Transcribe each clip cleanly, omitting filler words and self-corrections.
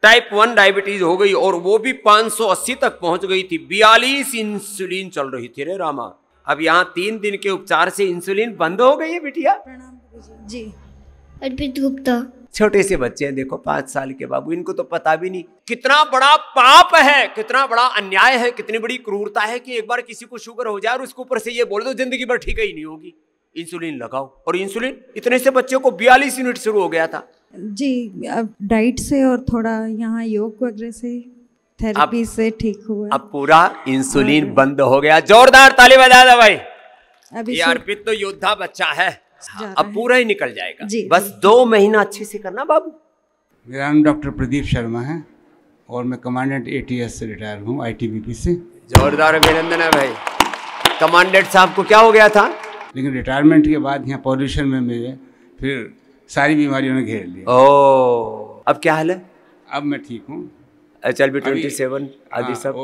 Type 1 diabetes हो गई और वो भी 580 तक पहुंच गई थी। 42 इंसुलिन चल रही थी रे रामा। अब यहाँ 3 दिन के उपचार से इंसुलिन बंद हो गई है बिटिया। प्रणाम जी। अर्पित गुप्ता। छोटे से बच्चे हैं देखो, 5 साल के बाबू, इनको तो पता भी नहीं कितना बड़ा पाप है, कितना बड़ा अन्याय है, कितनी बड़ी क्रूरता है कि एक बार किसी को शुगर हो जाए और उसके ऊपर से ये बोल दो जिंदगी भर ठीक ही नहीं होगी, इंसुलिन लगाओ। और इंसुलिन इतने से बच्चे को 42 यूनिट शुरू हो गया था जी। अब डाइट से और थोड़ा यहाँ योग वगैरह से, थेरेपी से ठीक हुआ। अब पूरा इंसुलिन बंद हो गया। जोरदार ताली बजा दो भाई। ये अर्पित तो योद्धा बच्चा है, अब पूरा ही निकल जाएगा। बस 2 महीना अच्छे से करना बाबू। मेरा नाम डॉक्टर प्रदीप शर्मा है और मैं कमांडेंट ATS से रिटायर हूँ, ITBP से। जोरदार अभिनंदन है भाई। कमांडेंट साहब को क्या हो गया था? लेकिन रिटायरमेंट के बाद यहाँ पॉल्यूशन में मेरे फिर सारी बीमारियों ने घेर लिया। ओह, अब क्या हाल है? अब मैं ठीक हूँ। HLB27 आदि सब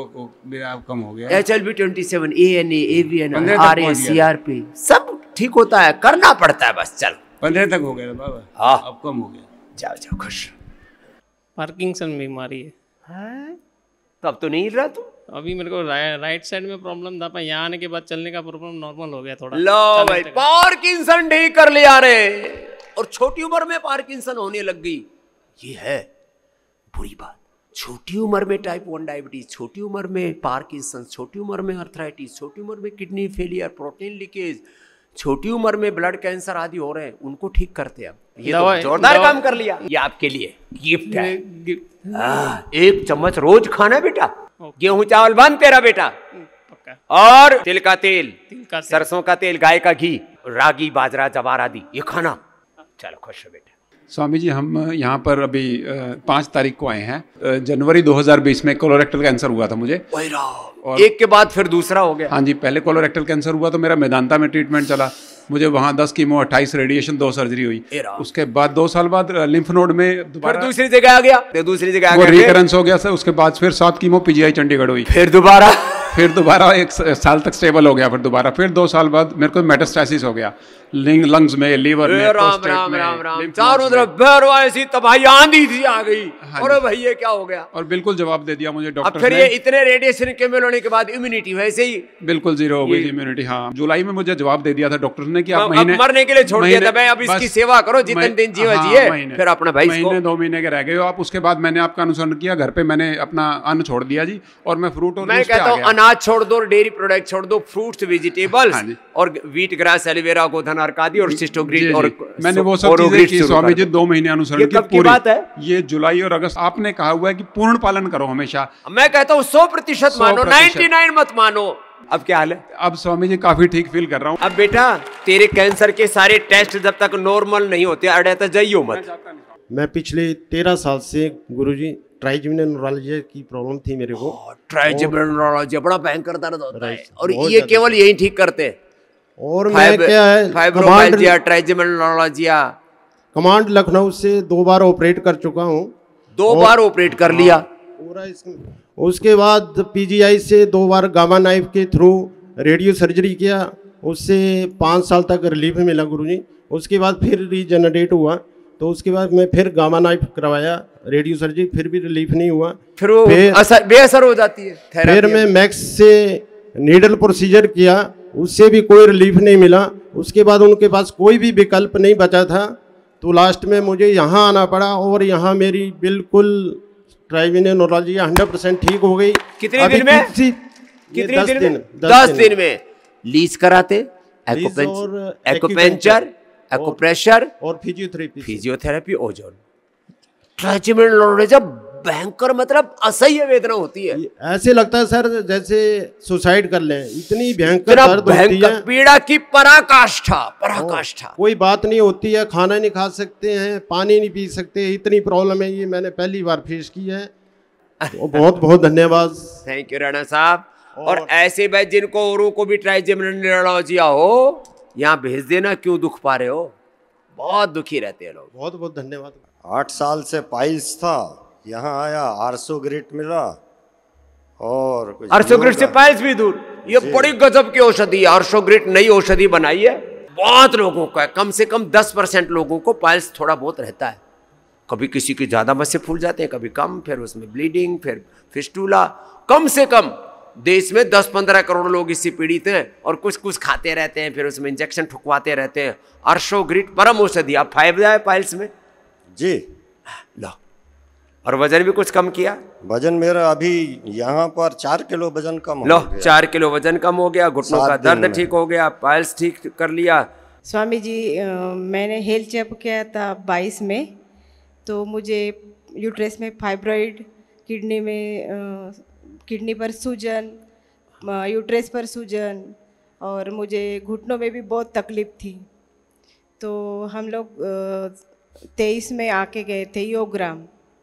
मेरा अब कम हो गया। HLB27, ANA, AVN, RA, CRP सब ठीक होता है, करना पड़ता है बस। चल 15 तक हो गया बाबा। हाँ, अब कम हो गया। जाओ जाओ खुश। पार्किंसन बीमारी है। तो अब तो नहीं हिल रहा तू? अभी मेरे को राइट साइड में प्रॉब्लम था, पर यहाँ आने के बाद चलने का प्रॉब्लम नॉर्मल हो गया थोड़ा। लो भाई, पार्किंसन ठीक कर लिया रे। और छोटी उम्र में पार्किंसन होने लग गई, ये है बुरी बात। छोटी उम्र में टाइप 1 डायबिटीज, छोटी उम्र में पार्किंसन, छोटी उम्र में अर्थराइटिस, छोटी उम्र में किडनी फेलियर, प्रोटीन लीकेज, छोटी उम्र में ब्लड कैंसर आदि हो रहे हैं, उनको ठीक करते हैं। ये तो जोरदार काम कर लिया। ये आपके लिए गिफ्ट है। 1 चम्मच रोज खाना बेटा। गेहूं चावल बंद तेरा बेटा। और तिल का तेल, सरसों का तेल, गाय का घी, रागी, बाजरा, जवार आदि ये खाना। चलो खुश हो बेटा। स्वामी जी, हम यहाँ पर अभी 5 तारीख को आए हैं। जनवरी 2020 में कोलोरेक्टल कैंसर हुआ था मुझे। और एक के बाद फिर दूसरा हो गया। हाँ जी, पहले कोलोरेक्टल कैंसर हुआ तो मेरा मेदांता में ट्रीटमेंट चला। मुझे वहाँ 10 कीमो, 28 रेडिएशन, 2 सर्जरी हुई। उसके बाद 2 साल बाद लिम्फ नोड में दोबारा दूसरी जगह आ गया, दूसरी जगह वो रिकरेंस हो गया सर। उसके बाद फिर 7 कीमो PGI चंडीगढ़ हुई। फिर दोबारा 1 साल तक स्टेबल हो गया। फिर 2 साल बाद मेरे को मेटास्टेसिस हो गया, लंग्स में, लीवर में, राम राम राम। चारों तरफ ऐसी तबाही आंधी थी आ गई। और भाई ये क्या हो गया? और बिल्कुल जवाब दे दिया मुझे डॉक्टर ने। फिर ये इतने रेडिएशन के में होने के बाद इम्यूनिटी वैसे ही बिल्कुल 0 हो गई थी इम्यूनिटी। हाँ, जुलाई में मुझे जवाब दे दिया था डॉक्टर ने कि आप मरने के लिए छोड़ दिया था। मैं अब इसकी सेवा करो, जितने दिन जिए फिर अपना भाई महीने 2 महीने के रह गए हो आप। उसके बाद मैंने आपका अनुसरण किया, घर पे मैंने अपना अन्न छोड़ दिया जी। और मैं फ्रूट और मैं कहता हूँ अनाज छोड़ दो, डेयरी प्रोडक्ट छोड़ दो, फ्रूट्स, वेजिटेबल्स और व्हीट ग्रास, एलोवेरा, गोधन अर्क आदि और सिस्टोग्रीन। और मैंने वो सब चीजें की स्वामी जी। 2 महीने अनुसरण की। पूरी बात है ये जुलाई और अगस्त। आपने कहा हुआ है कि पूर्ण पालन करो हमेशा। मैं कहता हूँ 100% मानो, 99 मत मानो। अब क्या हाल है? अब स्वामी जी काफी ठीक फील कर रहा हूँ। अब बेटा तेरे कैंसर के सारे टेस्ट जब तक नॉर्मल नहीं होते अड़े तो जाइयो मत। मैं पिछले 13 साल से गुरुजी ट्राइजेमिनल न्यूरोलॉजी की प्रॉब्लम थी मेरे को। ट्राइजेमिनल न्यूरोलॉजी बड़ा भयंकर दर्द होता है और ये केवल यही ठीक करते हैं। और मैं क्या है, fibromyalgia, trigeminal neuralgia. Command Lucknow से 2 बार ऑपरेट कर चुका हूँ। 2 बार ऑपरेट कर लिया पूरा। उसके बाद PGI से 2 बार गामा नाइफ के थ्रू रेडियो सर्जरी किया, उससे 5 साल तक रिलीफ मिला गुरुजी। उसके बाद फिर रीजनरेट हुआ, तो उसके बाद मैं फिर गामा नाइफ करवाया, रेडियो सर्जरी, फिर भी रिलीफ नहीं हुआ। फिर वो बेअसर हो जाती है। फिर मैं मैक्स से नीडल प्रोसीजर किया, उससे भी कोई रिलीफ नहीं मिला। उसके बाद उनके पास कोई भी विकल्प नहीं बचा था, तो लास्ट में मुझे यहाँ आना पड़ा। और यहाँ मेरी बिल्कुल ट्राइजेमिनल न्यूरोलॉजी 100% ठीक हो गई। कितने दिन में? कितने दिन? 10 दिन में। लीज कराते, एक्यूपेंचर, एक्यूप्रेशर और फिजियोथेरेपी, ओजोन। ट्राइजेमिनल न्यूरोलॉजी भयंकर, मतलब असह्य वेदना होती है। ऐसे लगता है सर जैसे सुसाइड कर लें, इतनी भयंकर दर्द होती है। पीड़ा की पराकाष्ठा। कोई बात नहीं होती है, खाना नहीं खा सकते हैं, पानी नहीं पी सकते, इतनी प्रॉब्लम है। ये मैंने पहली बार फेस की है। तो बहुत बहुत धन्यवाद। थैंक यू राणा साहब। और ऐसे भाई जिनको औरों को भी ट्राइजेमिनल न्यूरोलॉजिया हो, यहाँ भेज देना। क्यों दुख पा रहे हो? बहुत दुखी रहते हैं लोग। बहुत बहुत धन्यवाद। 8 साल से पाइल्स था, यहाँ आया, आर्सोग्रिट मिला और आर्सोग्रिट से पाइल्स भी दूर। ये बड़ी गजब की औषधि है। आर्सोग्रिट नई औषधि बनाई है। बहुत लोगों का, कम से कम 10% लोगों को पाइल्स थोड़ा बहुत रहता है। कभी किसी के ज़्यादा मस्से फूल जाते हैं, कभी कम, फिर उसमें ब्लीडिंग, फिर फिस्टूला। कम से कम देश में 10-15 करोड़ लोग इससे पीड़ित हैं और कुछ कुछ खाते रहते हैं, फिर उसमें इंजेक्शन ठुकवाते रहते हैं। अर्शोग्रिट परम औषधि। आप फायदा है पाइल्स में जी। लो, और वजन भी कुछ कम किया? वजन मेरा अभी यहाँ पर 4 किलो वजन कम लो, हो गया। 4 किलो वजन कम हो गया, घुटनों का 7 दिन दर्द में। ठीक हो गया, पाइल्स ठीक कर लिया। स्वामी जी, मैंने हेल्थ चेक किया था 22 में, तो मुझे यूट्रस में फाइब्रॉइड, किडनी पर सूजन, यूट्रस पर सूजन, और मुझे घुटनों में भी बहुत तकलीफ थी। तो हम लोग 23 में आके गए थे योगग्राम।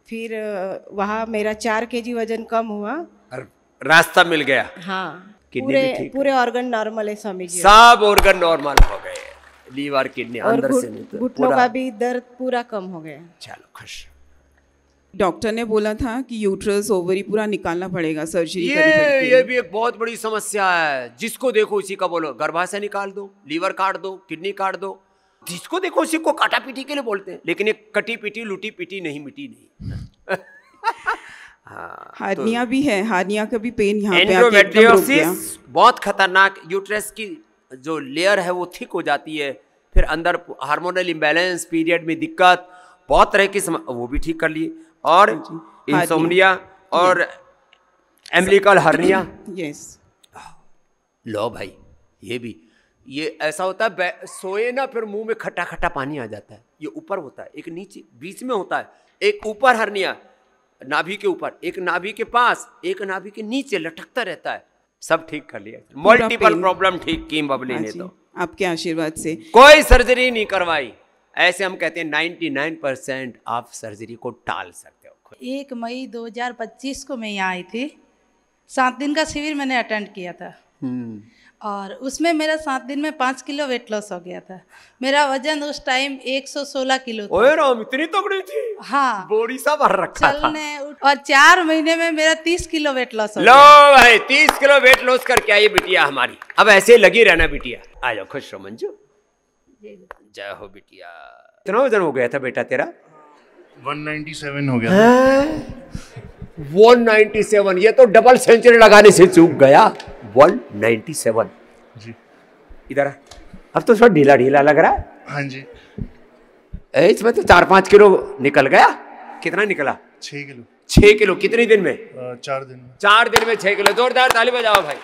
फिर वहाँ मेरा 4 kg वजन कम हुआ। रास्ता मिल गया। हाँ, किडनी भी ठीक पूरे ऑर्गन नॉर्मल है स्वामी जी। सब ऑर्गन नॉर्मल हो गए, लीवर, किडनी, और अंदर से घुटनों का भी दर्द पूरा कम हो गया। चलो खुश। डॉक्टर ने बोला था कि यूट्रस ओवरी पूरा निकालना पड़ेगा, सर्जरी करनी ये पड़ेगी। भी एक बहुत बड़ी समस्या है। जिसको देखो उसी का बोलो गर्भाशय निकाल दो, लीवर काट दो, किडनी काट दो। जिसको देखो उसी को काटा पीटी के लिए बोलते हैं, लेकिन एक कटी पीटी लूटी पीटी नहीं मिटी नहीं। हाँ, हार्निया भी है, हार्निया का भी पेन यहाँ पे आके एकदम रुक गया। एंडोमेट्रियोसिस बहुत खतरनाक। यूट्रस की जो लेयर है वो थिक हो जाती है, फिर अंदर हार्मोनल इम्बैलेंस, पीरियड में दिक्कत, बहुत तरह की वो भी ठीक कर लिए। और इंसोम्निया और एम्बिलिकल हर्निया। यस। लो भाई, ये ऐसा होता है, सोए ना फिर मुंह में खट्टा खट्टा पानी आ जाता है। ये ऊपर होता है, एक नीचे, बीच में होता है। एक ऊपर हर्निया, नाभि के ऊपर, एक नाभि के पास, एक नाभि के नीचे लटकता रहता है। सब ठीक कर लिया, मल्टीपल प्रॉब्लम ठीक की बबली ने। तो आपके आशीर्वाद से कोई सर्जरी नहीं करवाई। ऐसे हम कहते हैं 99% आप सर्जरी को टाल सकते हो। 1 मई 2025 को मैं यहाँ आई थी। 7 दिन का शिविर मैंने अटेंड किया था, और उसमें मेरा 7 दिन में 5 किलो वेट लॉस हो गया था। मेरा वजन उस टाइम 116 किलो था। ओए राम, इतनी तगड़ी थी। हाँ, बोरी सा भर रखा था। और 4 महीने में मेरा 30 किलो वेट लॉस हो लो गया। भाई, 30 किलो वेट लॉस करके आई बिटिया हमारी। अब ऐसे लगी रहना बिटिया। आ जाओ, खुश रहो मंजू। जय हो बिटिया। कितना वजन हो गया था बेटा तेरा? 197 हो गया। 197, ये तो डबल सेंचुरी लगाने से चूक गया। 197 जी। इधर अब तो थोड़ा ढीला ढीला लग रहा है। हाँ जी। इसमें तो 4-5 किलो निकल गया। कितना निकला? 6 किलो। 6 किलो कितने दिन में? 4 दिन में। 4 दिन में 6 किलो। जोरदार ताली बजाओ भाई।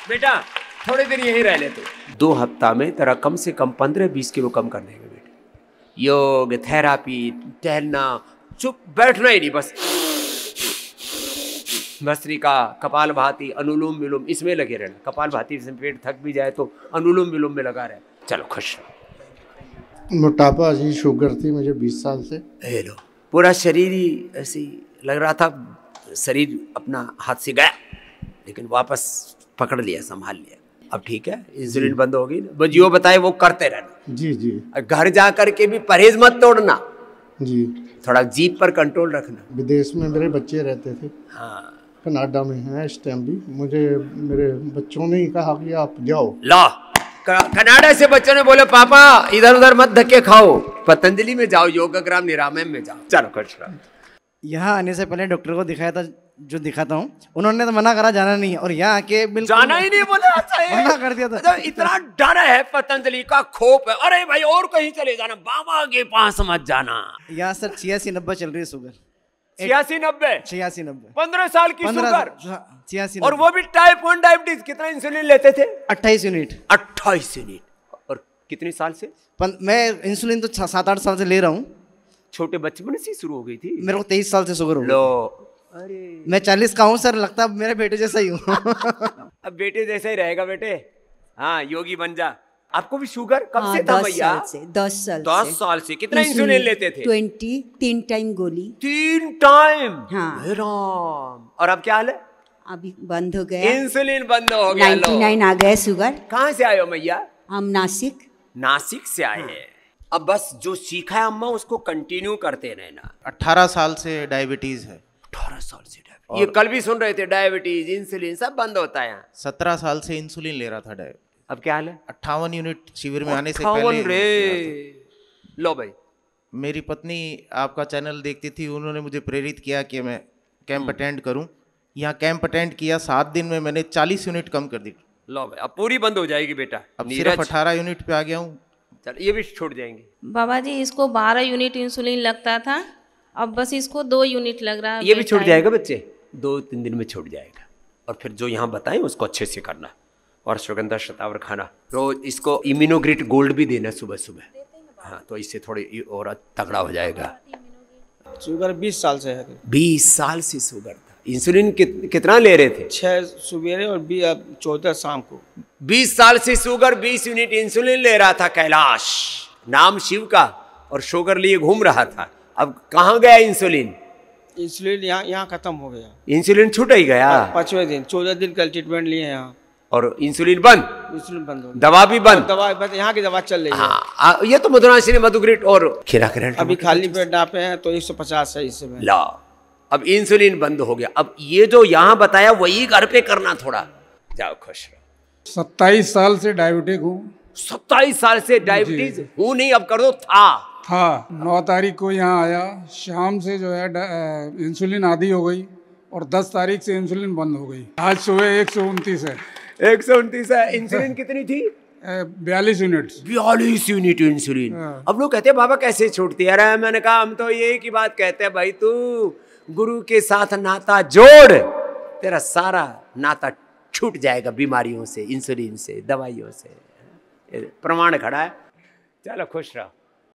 बेटा थोड़े दिन यही रह ले तू। 2 हफ्ता में तेरा कम से कम 15-20 किलो कम कर देंगे बेटा। योग, थेरापी, टहलना, चुप बैठना ही नहीं, बस भस्त्रिका, कपाल भाती, अनुलोम विलोम, इसमें लगे रहना। कपाल भाती से पेट थक भी जाए तो अनुलोम विलोम में लगा रहे। चलो खुश। मोटापा जी, शुगर थी मुझे 20 साल से। लो, पूरा शरीर ही ऐसे लग रहा था, शरीर अपना हाथ से गया, लेकिन वापस पकड़ लिया, संभाल लिया। अब ठीक है, इंसुलिन बंद हो गई ना। बस जो बताए वो करते रहना। जी जी। घर जा करके भी परहेज मत तोड़ना जी। थोड़ा जीभ पर कंट्रोल रखना। विदेश में मेरे बच्चे रहते थे। हाँ, कनाडा में हैं इस टाइम भी। मुझे मेरे बच्चों ने ही कहा कि आप जाओ। ला, कनाडा से बच्चों ने बोले पापा इधर उधर मत धक्के खाओ, पतंजलि में जाओ, योगाग्राम निरामयम में जाओ। चलो खुश रहो। यहाँ आने से पहले डॉक्टर को दिखाया था, जो दिखाता हूँ, उन्होंने तो मना करा जाना नहीं है, और यहाँ आके बिल्कुल जाना ही नहीं बोला। मना कर दिया था। इतना डर है, पतंजलि का खोप है। अरे भाई और कहीं चले जाना, बाबा के पास मत जाना। यहाँ सर 86-90 चल रही है शुगर। 86-90 15 साल की शुगर। 86, और वो भी टाइप 1 डायबिटीज। कितना इंसुलिन लेते थे? 28 यूनिट। 28 यूनिट। और कितने साल से? मैं इंसुलिन तो 7-8 साल से ले रहा हूँ। छोटे बचपन से शुरू हो गई थी? मेरे को 23 साल से शुगर हो गई। लो, अरे मैं 40 का हूँ सर, लगता है मेरे बेटे जैसा ही हूँ। अब बेटे जैसा ही रहेगा बेटे। हाँ, योगी बन जा। आपको भी शुगर कब से था भैया? 10 साल से। 10 साल से। कितना इंसुलिन लेते थे? 20, 3 टाइम गोली। 3 टाइम? हाँ। राम। और अब क्या हाल है? अभी बंद हो गया, इंसुलिन बंद हो गया। 99 आ गया शुगर। कहाँ से आए हो मैया? हम नासिक से आए हैं। अब बस जो सीखा है अम्मा उसको कंटिन्यू करते रहना। 18 साल से डायबिटीज है। 18 साल से डायबिटीज। ये कल भी सुन रहे थे, डायबिटीज, इंसुलिन सब बंद होता है यहाँ। 17 साल से इंसुलिन ले रहा था डायबिटीज। अब क्या हाल है? 58 यूनिट शिविर में आने से 58 पहले। रे। लो भाई, मेरी पत्नी आपका चैनल देखती थी, उन्होंने मुझे प्रेरित किया कि मैं कैंप अटेंड करूं। यहाँ कैंप अटेंड किया, 7 दिन में मैंने 40 यूनिट कम कर दी। लो भाई, अब पूरी बंद हो जाएगी बेटा। अब सिर्फ 18 यूनिट पे आ गया हूँ। चल ये भी छोड़ जाएंगे। बाबा जी इसको 12 यूनिट इंसुलिन लगता था, अब बस इसको 2 यूनिट लग रहा है। ये भी छूट जाएगा बच्चे, 2-3 दिन में छूट जाएगा। और फिर जो यहाँ बताएं उसको अच्छे से करना, और सुगंधा शतावर खाना। रोज इसको इम्यूनोग्रिट गोल्ड भी देना सुबह सुबह। हाँ, तो इससे थोड़ी और तगड़ा हो जाएगा। शुगर 20 साल से है। 20 साल से शुगर था। इंसुलिन कितना ले रहे थे? 6 सुबेरे और 14 शाम को। 20 साल से शुगर, 20 यूनिट इंसुलिन ले रहा था कैलाश, नाम शिव का, और शुगर लिए घूम रहा था। अब कहाँ गया इंसुलिन? इंसुलिन यहाँ खत्म हो गया। इंसुलिन छूट ही गया। 5वें दिन, 14 दिन का ट्रीटमेंट लिए यहाँ, और इंसुलिन बंद। इंसुलिन बंद हो गया, दवा भी बंद। दवा बस यहाँ की दवा चल रही है। हाँ, ये तो मधुराशिनी मधुग्रिट और खीरा करंट अभी खाली पेट नापे हैं तो 150 है इस समय। ला, अब इंसुलिन बंद हो गया। अब ये जो यहाँ बताया वही घर पे करना थोड़ा। जाओ खुश रहो। 27 साल से डायबिटिक हूँ। 27 साल से डायबिटीज हूँ नहीं, अब कर दो था। 9 तारीख को यहाँ आया, शाम से जो है इंसुलिन आधी हो गई, और 10 तारीख से इंसुलिन बंद हो गई। आज सुबह 129 है। 129 है। इंसुलिन कितनी थी? 42 यूनिट। 42 unit insulin. अब लोग कहते हैं बाबा कैसे छूटती है? अरे मैंने कहा हम तो यही की बात कहते हैं भाई, तू गुरु के साथ नाता जोड़, तेरा सारा नाता छूट जाएगा बीमारियों से, इंसुलिन से, दवाइयों से। प्रमाण खड़ा है। चलो खुश रहो।